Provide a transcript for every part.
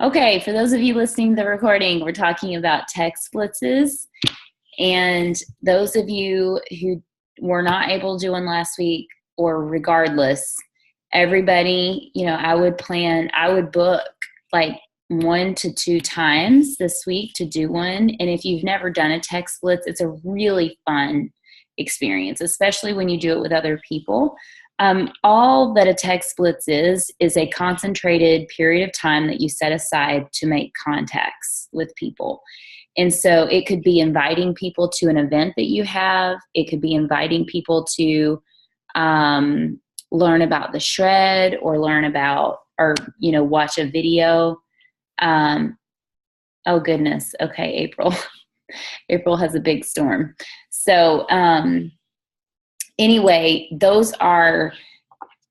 Okay, for those of you listening to the recording, we're talking about text blitzes. And those of you who were not able to do one last week, or regardless, everybody, I would book like 1 to 2 times this week to do one. And if you've never done a text blitz, it's a really fun experience, especially when you do it with other people. All that a text blitz is a concentrated period of time that you set aside to make contacts with people. And so it could be inviting people to an event that you have. It could be inviting people to learn about the shred, or learn about, or watch a video. Oh goodness. Okay, April. April has a big storm. So anyway, those are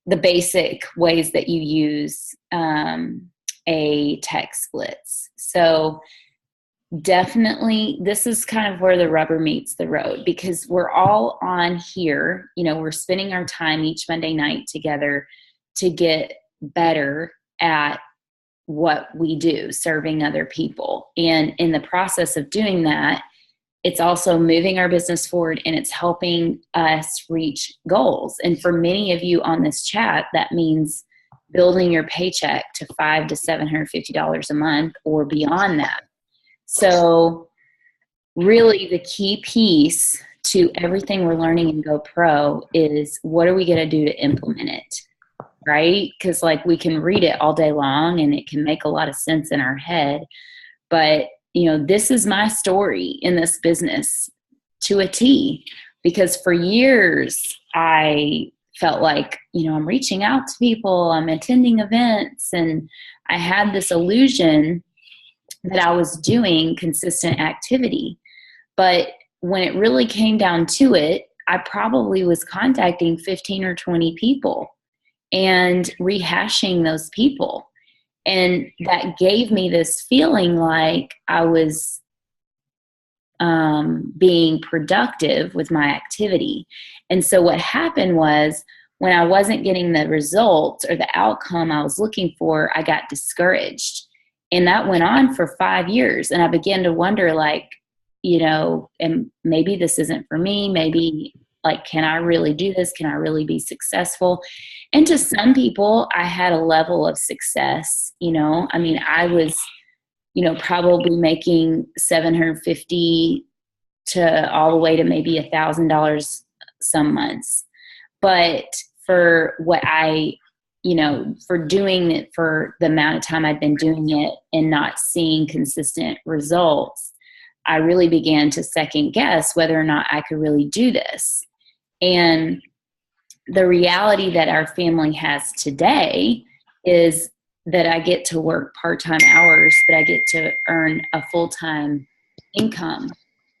the basic ways that you use a text blitz. So definitely, this is kind of where the rubber meets the road, because we're all on here. We're spending our time each Monday night together to get better at what we do, serving other people. And in the process of doing that, it's also moving our business forward, and it's helping us reach goals. And for many of you on this chat, that means building your paycheck to $500 to $750 a month or beyond that. So really the key piece to everything we're learning in GoPro is, what are we going to do to implement it, right? Because we can read it all day long and it can make a lot of sense in our head. But, this is my story in this business to a T, because for years I felt like, I'm reaching out to people, I'm attending events, and I had this illusion that I was doing consistent activity. But when it really came down to it, I probably was contacting 15 or 20 people and rehashing those people. And that gave me this feeling like I was being productive with my activity. And so what happened was, when I wasn't getting the results or the outcome I was looking for, I got discouraged. And that went on for 5 years. And I began to wonder, and maybe this isn't for me. Maybe, can I really do this? Can I really be successful? And to some people, I had a level of success. I was, probably making $750 to all the way to maybe $1,000 some months. But for what for doing it for the amount of time I'd been doing it and not seeing consistent results, I really began to second guess whether or not I could really do this. And the reality that our family has today is that I get to work part-time hours, but I get to earn a full-time income,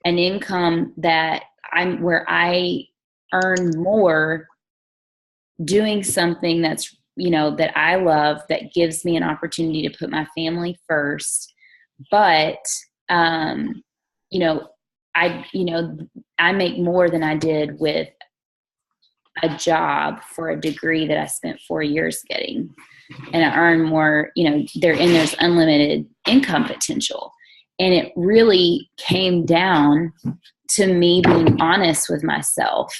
an income where I earn more doing something that's, that I love, that gives me an opportunity to put my family first. But, I make more than I did with a job for a degree that I spent 4 years getting. And I earn more, there's unlimited income potential. And it really came down to me being honest with myself.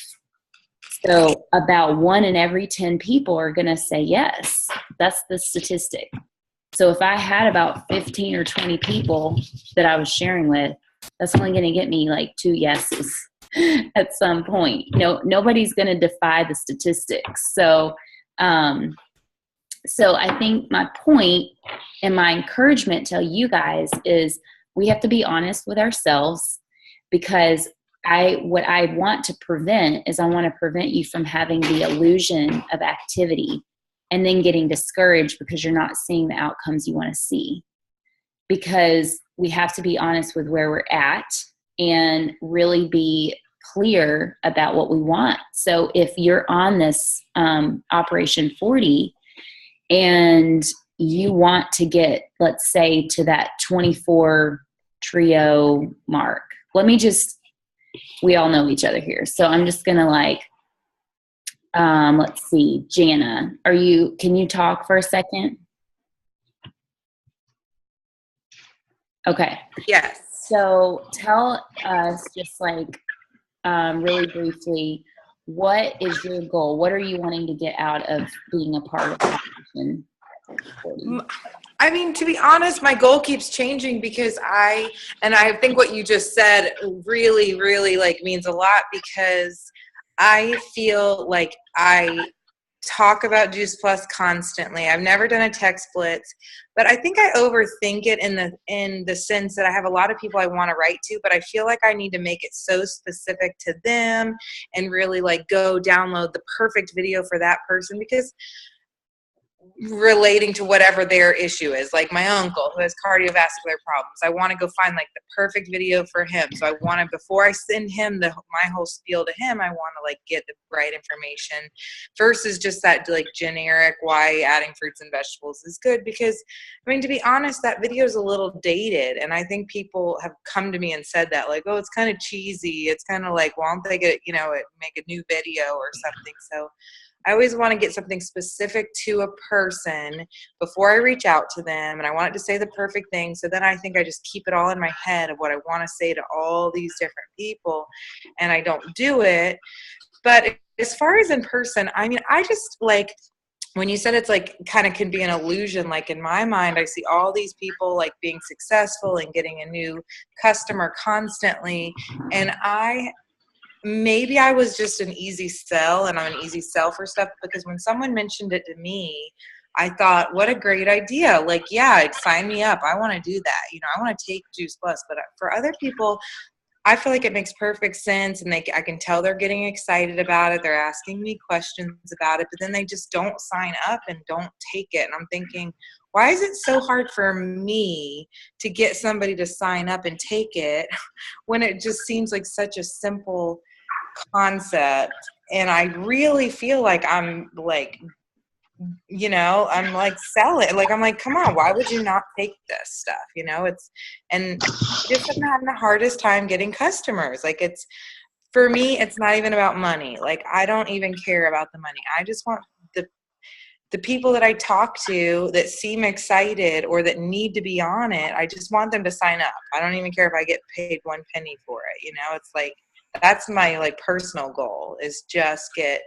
So about 1 in every 10 people are going to say yes. That's the statistic. So if I had about 15 or 20 people that I was sharing with, that's only going to get me 2 yeses at some point. Nobody's going to defy the statistics. So I think my point and my encouragement to you guys is, we have to be honest with ourselves, because what I want to prevent is, I want to prevent you from having the illusion of activity and then getting discouraged because you're not seeing the outcomes you want to see. Because we have to be honest with where we're at and really be clear about what we want. So if you're on this Operation 40 and you want to get, let's say, to that 24 trio mark, we all know each other here. So I'm just going to let's see, Jana, can you talk for a second? Okay. Yes. So tell us just like really briefly, what is your goal? What are you wanting to get out of being a part of Operation 40? I mean, to be honest, my goal keeps changing because I think what you just said really, really like means a lot, because I feel like I talk about Juice Plus constantly. I've never done a tech splits, but I think I overthink it in the sense that I have a lot of people I want to write to, but I feel like I need to make it so specific to them and really like go download the perfect video for that person, because relating to whatever their issue is, like my uncle who has cardiovascular problems, I want to go find like the perfect video for him. So I want to, before I send him my whole spiel to him, I want to like get the right information versus just that like generic why adding fruits and vegetables is good. Because I mean, to be honest, that video is a little dated, and I think people have come to me and said that, like, oh, it's kind of cheesy, it's kind of like, why don't they get, make a new video or something. So I always want to get something specific to a person before I reach out to them, and I want it to say the perfect thing. So then I think I just keep it all in my head of what I want to say to all these different people, and I don't do it. But as far as in person, I mean, I just like, when you said it's like kind of can be an illusion, like in my mind, I see all these people like being successful and getting a new customer constantly. And maybe I was just an easy sell, and I'm an easy sell for stuff, because when someone mentioned it to me, I thought, what a great idea. Like, yeah, sign me up. I want to do that. I want to take Juice Plus. But for other people, I feel like it makes perfect sense, and I can tell they're getting excited about it. They're asking me questions about it, but then they just don't sign up and don't take it. And I'm thinking, why is it so hard for me to get somebody to sign up and take it when it just seems like such a simple concept? And I really feel like I'm like, I'm like, sell it. Like, I'm like, come on, why would you not take this stuff? And just I'm having the hardest time getting customers. Like, for me, it's not even about money. Like, I don't even care about the money. I just want the people that I talk to that seem excited or that need to be on it. I just want them to sign up. I don't even care if I get paid 1 penny for it. It's like, that's my like personal goal, is just get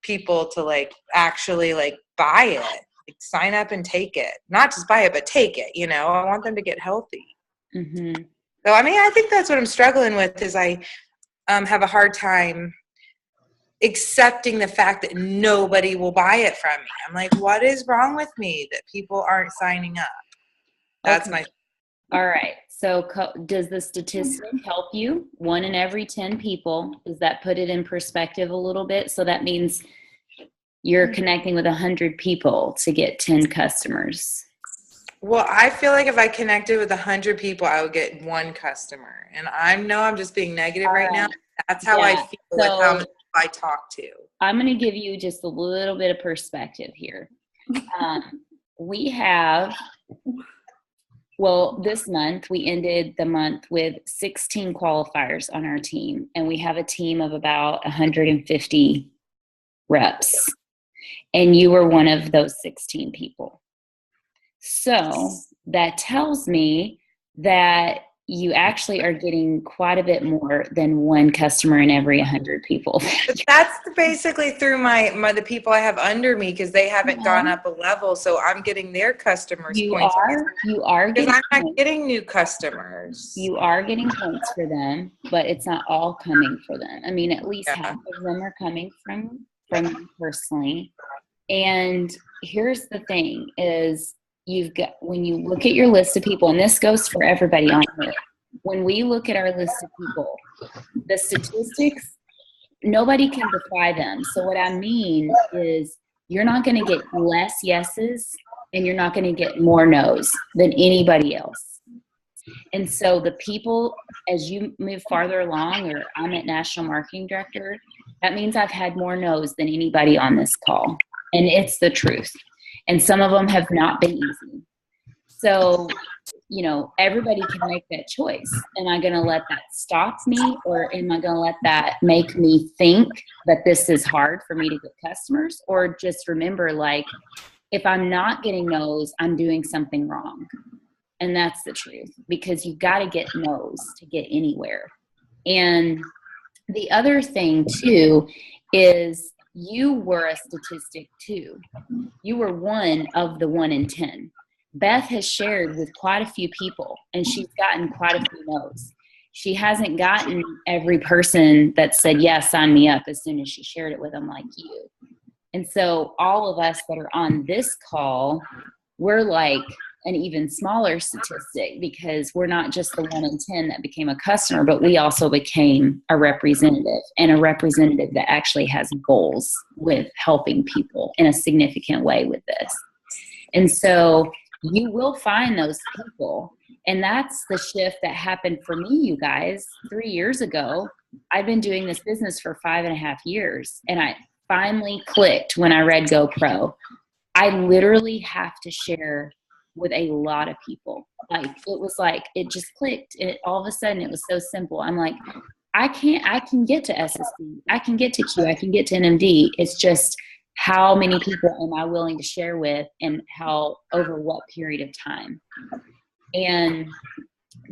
people to like actually like buy it, like sign up and take it, not just buy it, but take it. I want them to get healthy. Mm-hmm. So, I mean, I think that's what I'm struggling with, is I have a hard time accepting the fact that nobody will buy it from me. I'm like, what is wrong with me that people aren't signing up? That's okay. All right. So does the statistic help you? 1 in every 10 people. Does that put it in perspective a little bit? So that means you're connecting with 100 people to get 10 customers. Well, I feel like if I connected with 100 people, I would get 1 customer. And I know I'm just being negative right now. That's how I feel with how many people I talk to. I'm going to give you just a little bit of perspective here. We have... Well, this month, we ended the month with 16 qualifiers on our team, and we have a team of about 150 reps. And you were one of those 16 people. So that tells me that you actually are getting quite a bit more than 1 customer in every 100 people. But that's basically through the people I have under me, because they haven't gone up a level. So I'm getting their customers points. You are getting, because I'm not getting new customers. You are getting points for them, but it's not all coming for them. I mean, at least half of them are coming from you personally. And here's the thing is, when you look at your list of people, and this goes for everybody on here, when we look at our list of people, the statistics, nobody can defy them. So what I mean is, you're not going to get less yeses and you're not going to get more no's than anybody else. And so the people, as you move farther along, or I'm at National Marketing Director, that means I've had more no's than anybody on this call. And it's the truth. And some of them have not been easy. So, everybody can make that choice. Am I going to let that stop me, or am I going to let that make me think that this is hard for me to get customers? Or just remember, like, if I'm not getting no's, I'm doing something wrong. And that's the truth, because you've got to get no's to get anywhere. And the other thing too is you were a statistic too. You were one of the 1 in 10. Beth has shared with quite a few people, and she's gotten quite a few no's. She hasn't gotten every person that said, yes, sign me up, as soon as she shared it with them, like you. And so all of us that are on this call, we're like an even smaller statistic, because we're not just the 1 in 10 that became a customer, but we also became a representative, and a representative that actually has goals with helping people in a significant way with this. And so you will find those people. And that's the shift that happened for me, you guys. 3 years ago, I've been doing this business for 5.5 years, and I finally clicked when I read GoPro. I literally have to share with a lot of people. Like, it was like, it just clicked. All of a sudden, it was so simple. I'm like, I can get to SSC. I can get to Q. I can get to NMD. It's just, how many people am I willing to share with, and how, over what period of time? And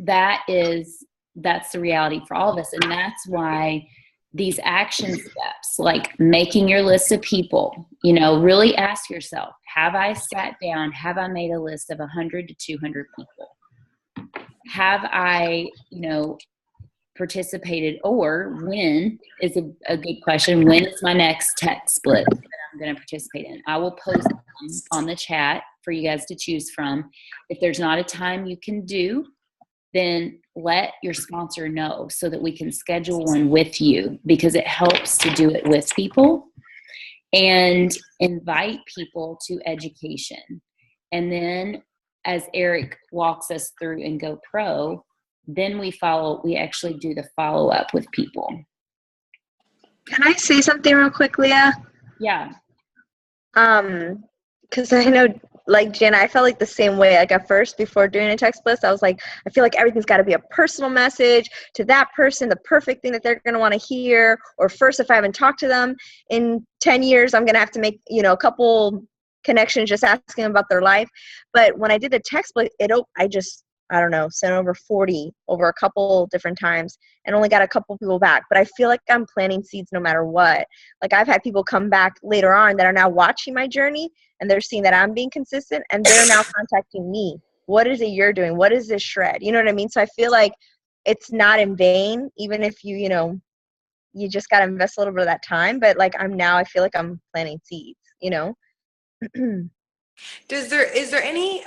that's the reality for all of us. And that's why these action steps, like making your list of people, really ask yourself, have I sat down, have I made a list of 100 to 200 people? Have I, participated, or when is a good question. When is my next tech split that I'm going to participate in? I will post on the chat for you guys to choose from. If there's not a time you can do, then let your sponsor know so that we can schedule one with you, because it helps to do it with people and invite people to education. And then as Eric walks us through in GoPro, then we actually do the follow-up with people. Can I say something real quick, Leah? Yeah. Because I know, like, Jana, I felt like the same way. Like, at first, before doing a text list, I was like, I feel like everything's got to be a personal message to that person, the perfect thing that they're going to want to hear. Or first, if I haven't talked to them in 10 years, I'm going to have to make, a couple connections, just asking about their life. But when I did the text list, I don't know, sent over 40 over a couple different times and only got a couple people back. But I feel like I'm planting seeds no matter what. Like, I've had people come back later on that are now watching my journey, and they're seeing that I'm being consistent, and they're now contacting me. What is it you're doing? What is this shred? You know what I mean? So I feel like it's not in vain, even if you just got to invest a little bit of that time. But like, I feel like I'm planting seeds, Is there any,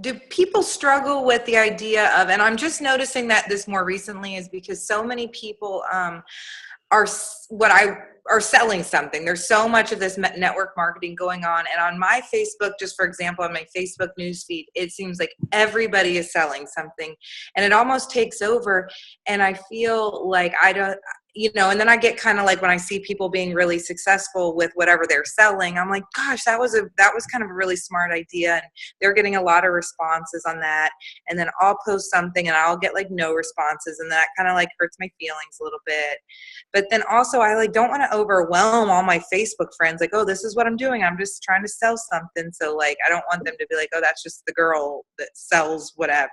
do people struggle with the idea of, and I'm just noticing that this more recently is because so many people are selling something. There's so much of this network marketing going on. And on my Facebook, just for example, on my Facebook newsfeed, it seems like everybody is selling something, and it almost takes over. And I feel like I don't, and then I get kind of like, when I see people being really successful with whatever they're selling, I'm like, gosh, that was kind of a really smart idea. And they're getting a lot of responses on that. And then I'll post something and I'll get like no responses. And that kind of like hurts my feelings a little bit. But then also I like don't want to overwhelm all my Facebook friends. Like, oh, this is what I'm doing. I'm just trying to sell something. So like, I don't want them to be like, oh, that's just the girl that sells whatever,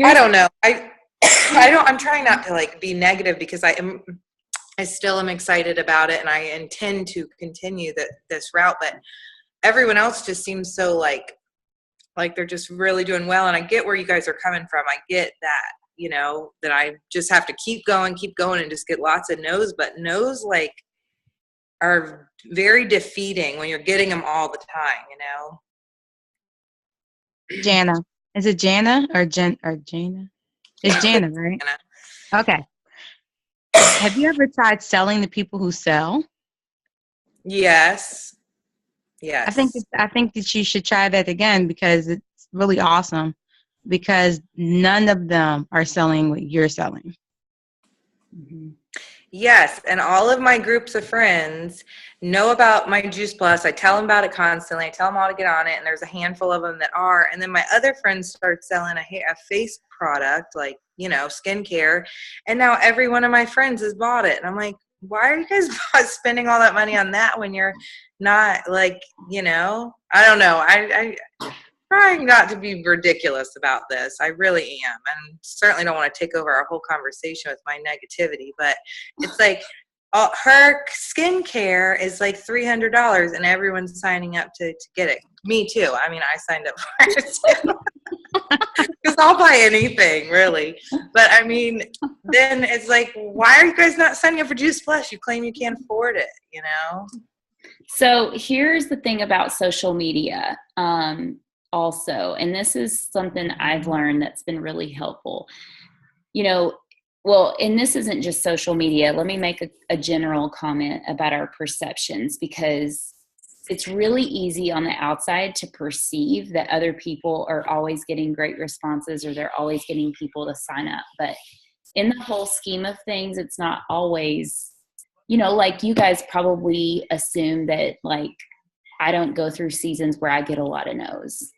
I don't know. I'm trying not to like be negative, because I still am excited about it, and I intend to continue this route, but everyone else just seems so like they're just really doing well. And I get where you guys are coming from. I get that, that I just have to keep going and just get lots of no's, but no's like are very defeating when you're getting them all the time, Jana. Is it Jana or Jana? It's Jana, right? Jana. Okay. Have you ever tried selling to people who sell? Yes. I think that you should try that again, because it's really awesome, because none of them are selling what you're selling. Mm-hmm. Yes, and all of my groups of friends know about my Juice Plus. I tell them about it constantly. I tell them all to get on it, and there's a handful of them that are. And then my other friends start selling a face product, like, skincare, and now every one of my friends has bought it. And I'm like, why are you guys spending all that money on that when you're not like, I don't know. trying not to be ridiculous about this. I really am. And certainly don't want to take over our whole conversation with my negativity, but it's like her skincare is like $300 and everyone's signing up to get it. Me too. I mean, I signed up for it too. Because I'll buy anything, really. But I mean, then it's like, why are you guys not signing up for Juice Plus? You claim you can't afford it, you know? So here's the thing about social media also, and this is something I've learned that's been really helpful. You know, well, and this isn't just social media. Let me make a general comment about our perceptions, because it's really easy on the outside to perceive that other people are always getting great responses or they're always getting people to sign up. But in the whole scheme of things, it's not always, you know, like you guys probably assume that like I don't go through seasons where I get a lot of no's,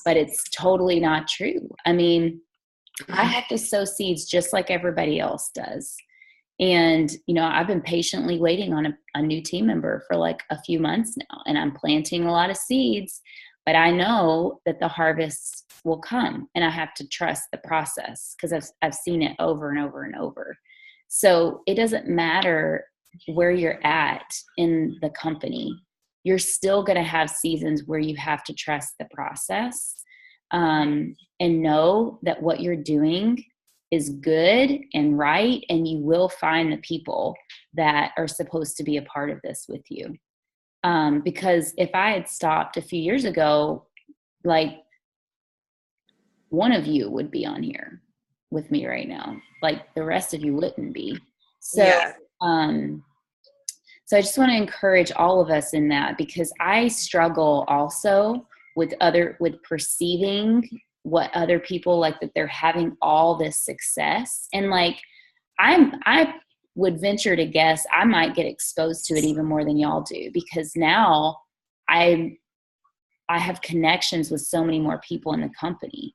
but it's totally not true. I mean, I have to sow seeds just like everybody else does. And, you know, I've been patiently waiting on a new team member for like a few months now, and I'm planting a lot of seeds, but I know that the harvest will come, and I have to trust the process because I've seen it over and over and over. So it doesn't matter where you're at in the company. You're still going to have seasons where you have to trust the process, and know that what you're doing is good and right, and you will find the people that are supposed to be a part of this with you. Because if I had stopped a few years ago, like one of you would be on here with me right now, like the rest of you wouldn't be. So, yeah. So I just want to encourage all of us in that, because I struggle also with perceiving what other people like, that they're having all this success. And like, I would venture to guess I might get exposed to it even more than y'all do, because now I have connections with so many more people in the company.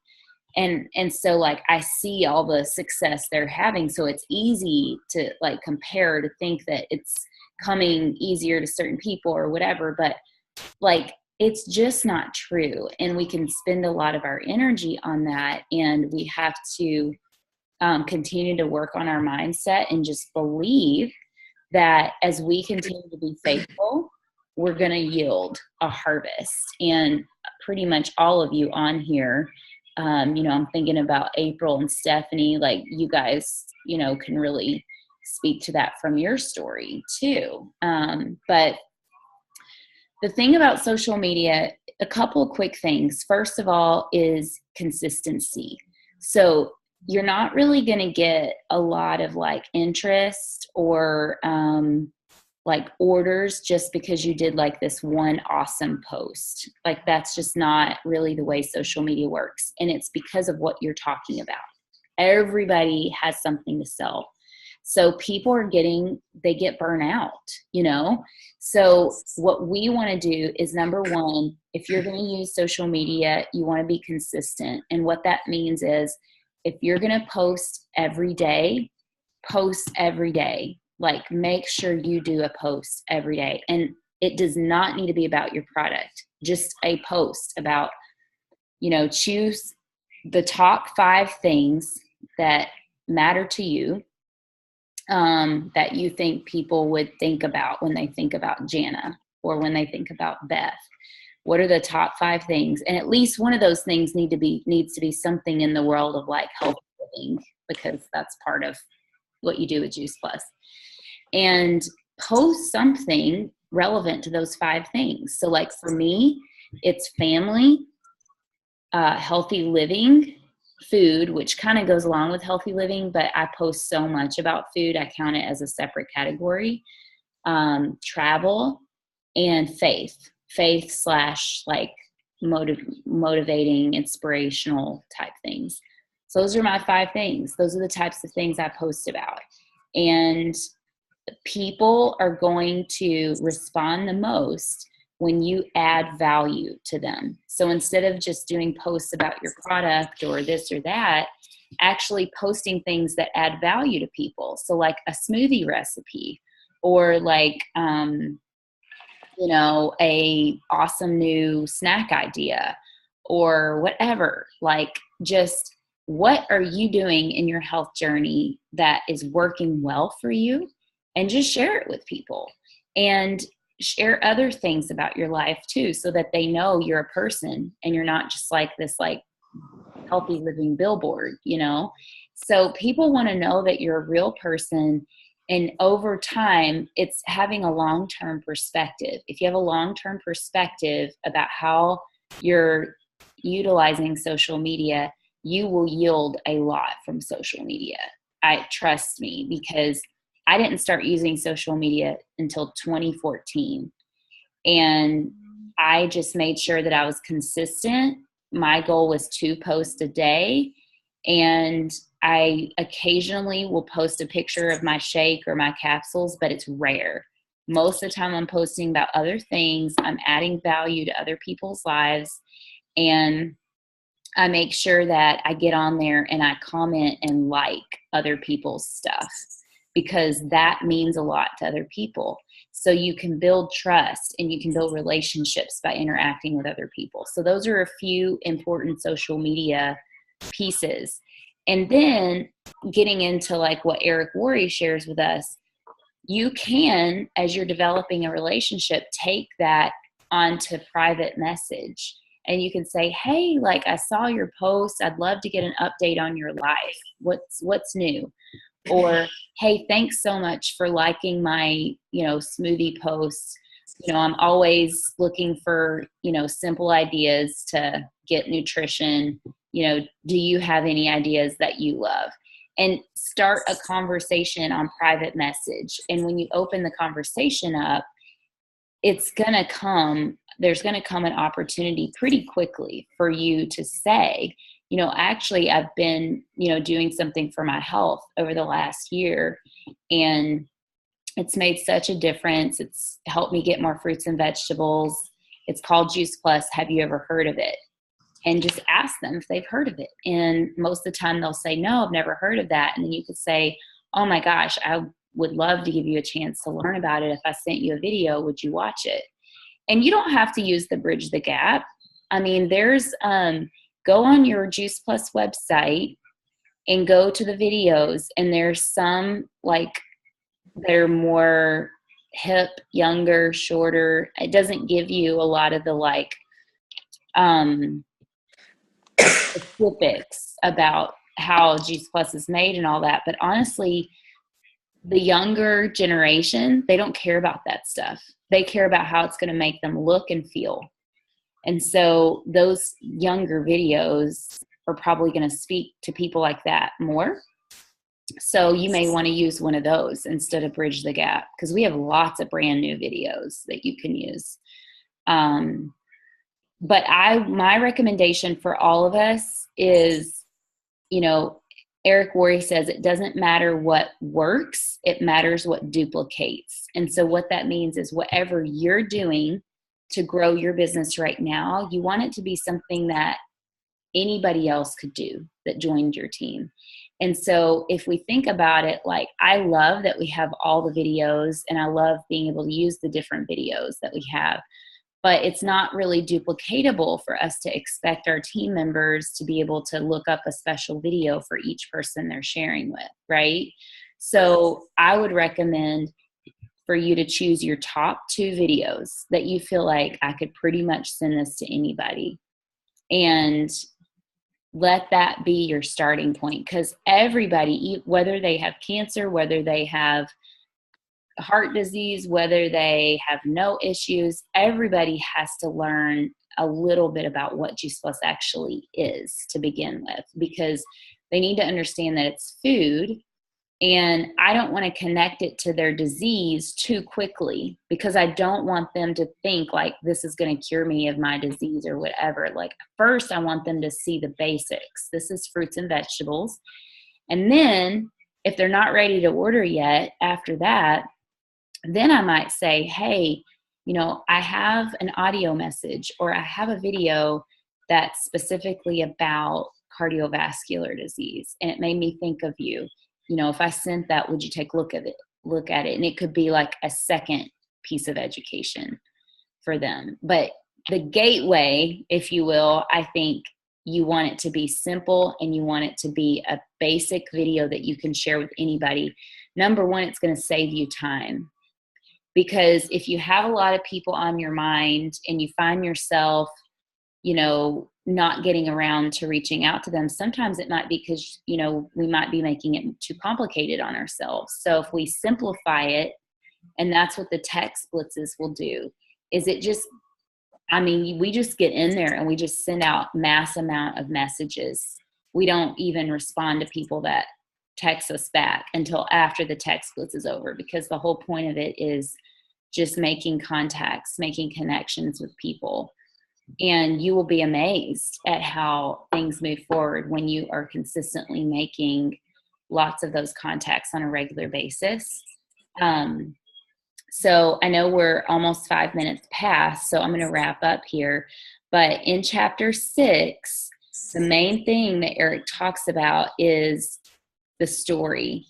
And so like I see all the success they're having. So it's easy to like compare, to think that it's coming easier to certain people or whatever, but like, it's just not true. And we can spend a lot of our energy on that. And we have to continue to work on our mindset and just believe that as we continue to be faithful, we're going to yield a harvest. And pretty much all of you on here, you know, I'm thinking about April and Stephanie, like you guys, you know, can really speak to that from your story too. But the thing about social media, a couple of quick things. First of all is consistency. So you're not really going to get a lot of like interest or like orders just because you did like this one awesome post. Like that's just not really the way social media works. And it's because of what you're talking about. Everybody has something to sell. So people they get burnt out, you know? So what we want to do is, number one, if you're going to use social media, you want to be consistent. And what that means is, if you're going to post every day, post every day. Like make sure you do a post every day. And it does not need to be about your product, just a post about, you know, choose the top 5 things that matter to you, that you think people would think about when they think about Jana or when they think about Beth. What are the top 5 things? And at least one of those things needs to be something in the world of like healthy living, because that's part of what you do with Juice Plus. And post something relevant to those 5 things. So like for me, it's family, healthy living, food, which kind of goes along with healthy living, but I post so much about food, I count it as a separate category. Travel, and faith / like motivating, inspirational type things. So those are my 5 things. Those are the types of things I post about. And people are going to respond the most when you add value to them. So instead of just doing posts about your product or this or that, actually posting things that add value to people. So like a smoothie recipe, or like, you know, a awesome new snack idea, or whatever. Like, just what are you doing in your health journey that is working well for you? And just share it with people, and share other things about your life too, so that they know you're a person and you're not just like this like healthy living billboard, you know? So people want to know that you're a real person. And over time, it's having a long-term perspective. If you have a long-term perspective about how you're utilizing social media, you will yield a lot from social media. Trust me, because I didn't start using social media until 2014. And I just made sure that I was consistent. My goal was 2 posts a day. And I occasionally will post a picture of my shake or my capsules, but it's rare. Most of the time I'm posting about other things. I'm adding value to other people's lives. And I make sure that I get on there and I comment and like other people's stuff, because that means a lot to other people. So you can build trust and you can build relationships by interacting with other people. So those are a few important social media pieces. And then getting into like what Eric Worre shares with us, you can, as you're developing a relationship, take that onto private message. And you can say, hey, like, I saw your post. I'd love to get an update on your life. What's new? Or, hey, thanks so much for liking my, smoothie posts. I'm always looking for, simple ideas to get nutrition. Do you have any ideas that you love? And start a conversation on private message. And when you open the conversation up, there's going to come an opportunity pretty quickly for you to say, actually, I've been, doing something for my health over the last year, and it's made such a difference. It's helped me get more fruits and vegetables. It's called Juice Plus. Have you ever heard of it? And just ask them if they've heard of it. And most of the time they'll say, no, I've never heard of that. And then you could say, oh my gosh, I would love to give you a chance to learn about it. If I sent you a video, would you watch it? And you don't have to use the Bridge the Gap. I mean, there's, go on your Juice Plus website and go to the videos. And there's some like, they're more hip, younger, shorter. It doesn't give you a lot of the like, specifics about how Juice Plus is made and all that. But honestly, the younger generation, they don't care about that stuff. They care about how it's going to make them look and feel. And so those younger videos are probably going to speak to people like that more. So you may want to use one of those instead of Bridge the Gap, because we have lots of brand new videos that you can use. But my recommendation for all of us is, Eric Worre says it doesn't matter what works, it matters what duplicates. And so what that means is whatever you're doing to grow your business right now, you want it to be something that anybody else could do that joined your team. And so if we think about it, like, I love that we have all the videos, and I love being able to use the different videos that we have. But it's not really duplicatable for us to expect our team members to be able to look up a special video for each person they're sharing with, right? So I would recommend for you to choose your top 2 videos that you feel like I could pretty much send this to anybody. And let that be your starting point, because everybody, whether they have cancer, whether they have heart disease, whether they have no issues, everybody has to learn a little bit about what Juice Plus actually is to begin with, because they need to understand that it's food. And I don't want to connect it to their disease too quickly, because I don't want them to think like this is going to cure me of my disease or whatever. Like, first, I want them to see the basics. This is fruits and vegetables. And then if they're not ready to order yet, after that, then I might say, hey, I have an audio message, or I have a video that's specifically about cardiovascular disease, and it made me think of you. If I sent that, would you take a look at it? And it could be like a second piece of education for them. But the gateway, if you will, I think you want it to be simple and you want it to be a basic video that you can share with anybody. Number one, it's going to save you time. Because if you have a lot of people on your mind and you find yourself, not getting around to reaching out to them, sometimes it might be because, we might be making it too complicated on ourselves. So if we simplify it, and that's what the text blitzes will do, is it just, we just get in there and we just send out mass amount of messages. We don't even respond to people that text us back until after the text blitz is over, because the whole point of it is just making contacts, making connections with people. And you will be amazed at how things move forward when you are consistently making lots of those contacts on a regular basis. So I know we're almost 5 minutes past, so I'm going to wrap up here. But in chapter 6, the main thing that Eric talks about is the story.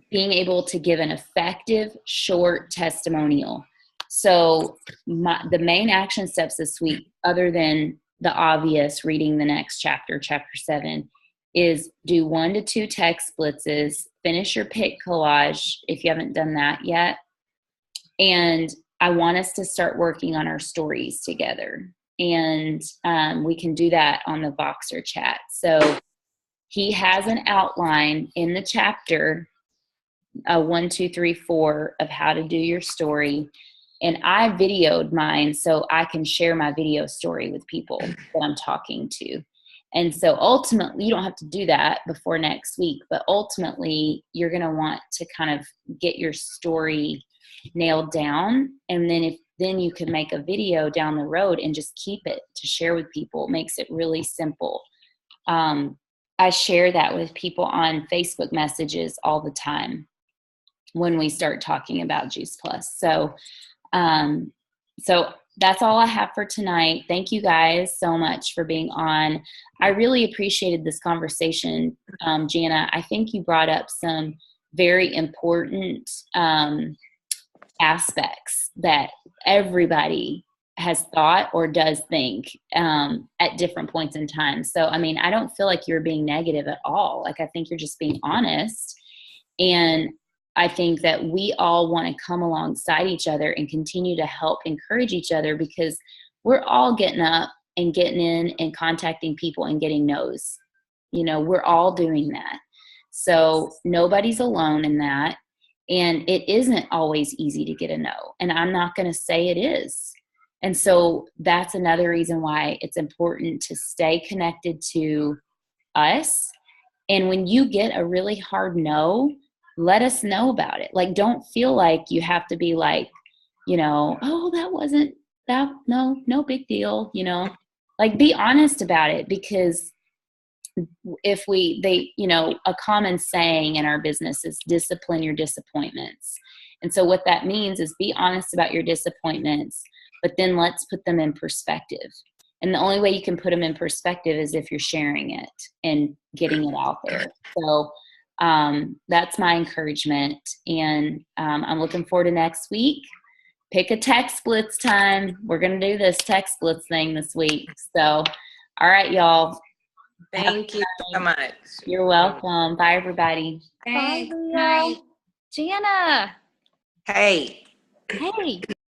Being able to give an effective, short testimonial. So the main action steps this week, other than the obvious, reading the next chapter, chapter 7, is do 1 to 2 text blitzes, finish your pic collage if you haven't done that yet. And I want us to start working on our stories together. And we can do that on the Voxer chat. So he has an outline in the chapter, 1, 2, 3, 4 of how to do your story. And I videoed mine so I can share my video story with people that I'm talking to. And so ultimately, you don't have to do that before next week, but ultimately you're going to want to kind of get your story nailed down. And then you can make a video down the road and just keep it to share with people. It makes it really simple. I share that with people on Facebook messages all the time when we start talking about Juice Plus. So that's all I have for tonight. Thank you guys so much for being on. I really appreciated this conversation, Jana. I think you brought up some very important aspects that everybody has thought or does think at different points in time. So, I don't feel like you're being negative at all. Like, I think you're just being honest. And I think that we all want to come alongside each other and continue to help encourage each other, because we're all getting up and getting in and contacting people and getting no's. We're all doing that. So nobody's alone in that. And it isn't always easy to get a no. And I'm not going to say it is. And so that's another reason why it's important to stay connected to us. And when you get a really hard no, let us know about it. Like, don't feel like you have to be like, oh, that wasn't that, no big deal, like, be honest about it. Because if a common saying in our business is discipline your disappointments. And so what that means is be honest about your disappointments, but then let's put them in perspective. And the only way you can put them in perspective is if you're sharing it and getting it out there. So that's my encouragement. And I'm looking forward to next week. Pick a text blitz time. We're going to do this text blitz thing this week. So, all right, y'all. Thank you so much. You're welcome. Bye, everybody. Thanks. Bye, Leo. Jana. Hey. Hey.